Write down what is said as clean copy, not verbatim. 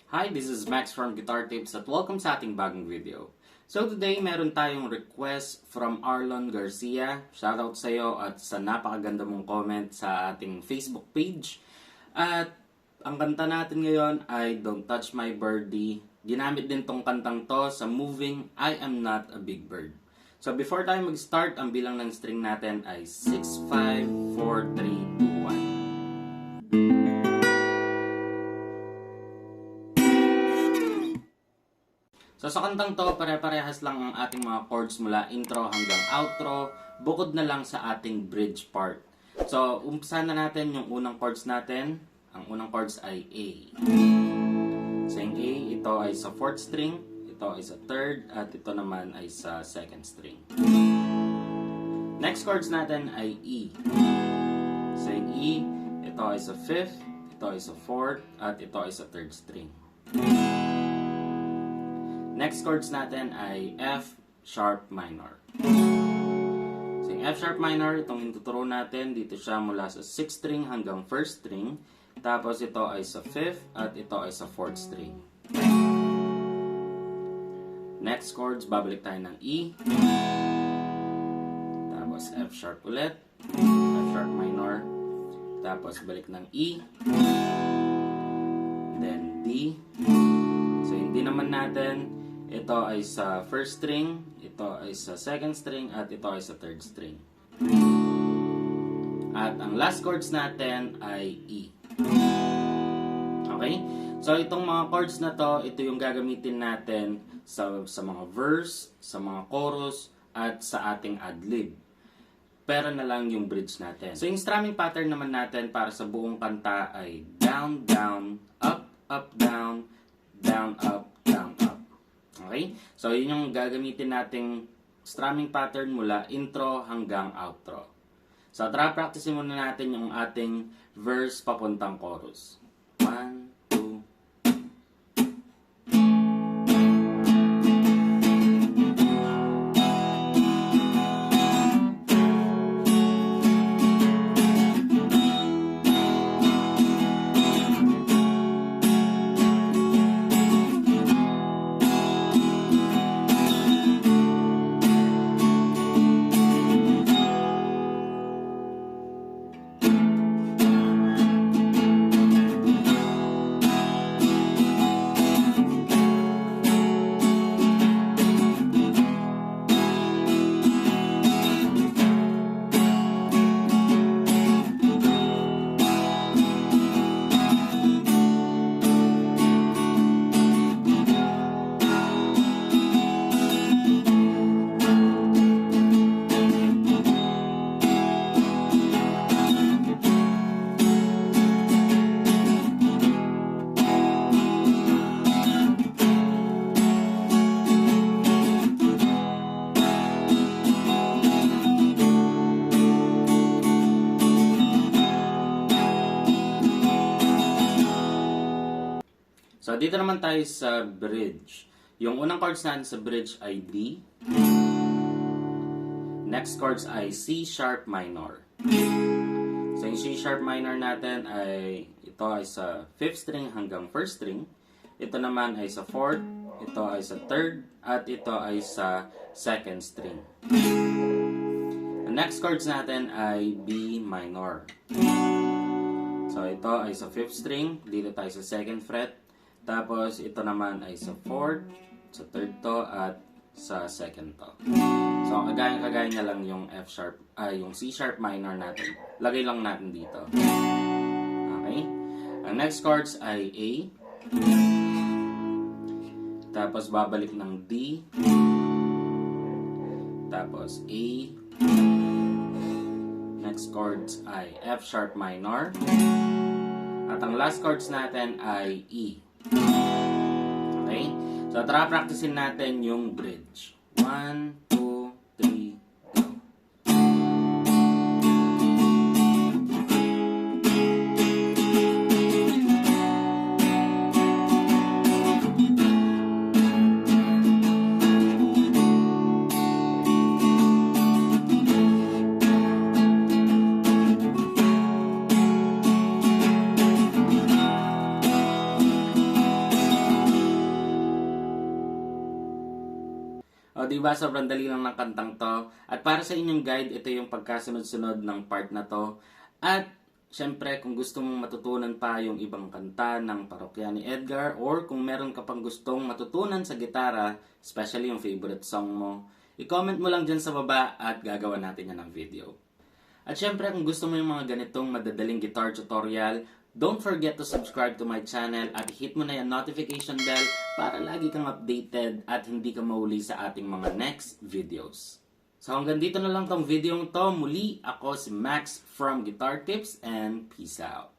Hi, this is Max from Guitar Tips at welcome sa ating bagong video. So today, meron tayong request from Arlon Garcia. Shoutout sa iyo at sa napakaganda mong comment sa ating Facebook page. At ang kanta natin ngayon ay Don't Touch My Birdie. Ginamit din tong kantang to sa moving I Am Not a Big Bird. So before tayo mag-start, ang bilang ng string natin ay 6, 5, 4, 3, 2, 1. So sa kantang to, pare-parehas lang ang ating mga chords mula intro hanggang outro, bukod na lang sa ating bridge part. So umpisa na natin yung unang chords natin. Ang unang chords ay A. So yung A, ito ay sa 4th string, ito ay sa 3rd, at ito naman ay sa 2nd string. Next chords natin ay E. So yung E, ito ay sa 5th, ito ay sa 4th, at ito ay sa 3rd string. Next chords natin ay F sharp minor. So yung F sharp minor, itong tuturuan natin, dito siya mula sa 6th string hanggang 1st string. Tapos ito ay sa 5th at ito ay sa 4th string. Next chords, babalik tayo ng E. Tapos F sharp ulit, F sharp minor. Tapos balik ng E. Then D. So yung D naman natin, ito ay sa 1st string, ito ay sa 2nd string, at ito ay sa 3rd string. At ang last chords natin ay E. Okay? So itong mga chords na to, ito yung gagamitin natin sa mga verse, sa mga chorus, at sa ating ad-lib. Pero na lang yung bridge natin. So yung strumming pattern naman natin para sa buong kanta ay down, down, up, up, down, down, up, down, up. Okay? So, yun yung gagamitin nating strumming pattern mula intro hanggang outro. So, tara practicein muna natin yung ating verse papuntang chorus. 1, 2. So, dito naman tayo sa bridge. Yung unang chords natin sa bridge ay D. Next chords ay C sharp minor. So, yung C sharp minor natin ay ito ay sa 5th string hanggang 1st string. Ito naman ay sa 4th, ito ay sa 3rd, at ito ay sa 2nd string. The next chords natin ay B minor. So, ito ay sa 5th string, dito tayo sa 2nd fret. Tapos, ito naman ay sa 4th, sa 3rd to, at sa 2nd to. So, kagaya niya lang yung F sharp, yung C sharp minor natin. Lagay lang natin dito. Okay? Ang next chords ay A. Tapos, babalik ng D. Tapos, A. Next chords ay F sharp minor. At ang last chords natin ay E. Okay? So, tara practicein natin yung bridge. 1, 2, 3, go. O, diba, sobrang dali lang ng kantang to. At para sa inyong guide, ito yung pagkasunod-sunod ng part na to. At, syempre, kung gusto mong matutunan pa yung ibang kanta ng Parokya ni Edgar, or kung meron ka pang gustong matutunan sa gitara, especially yung favorite song mo, i-comment mo lang dyan sa baba at gagawa natin yan ng video. At syempre, kung gusto mo yung mga ganitong madadaling guitar tutorial, don't forget to subscribe to my channel at hit mo na yung notification bell para lagi kang updated at hindi ka mahuli sa ating mga next videos. So hanggang dito na lang tong video to. Muli, ako si Max from Guitar Tips and peace out.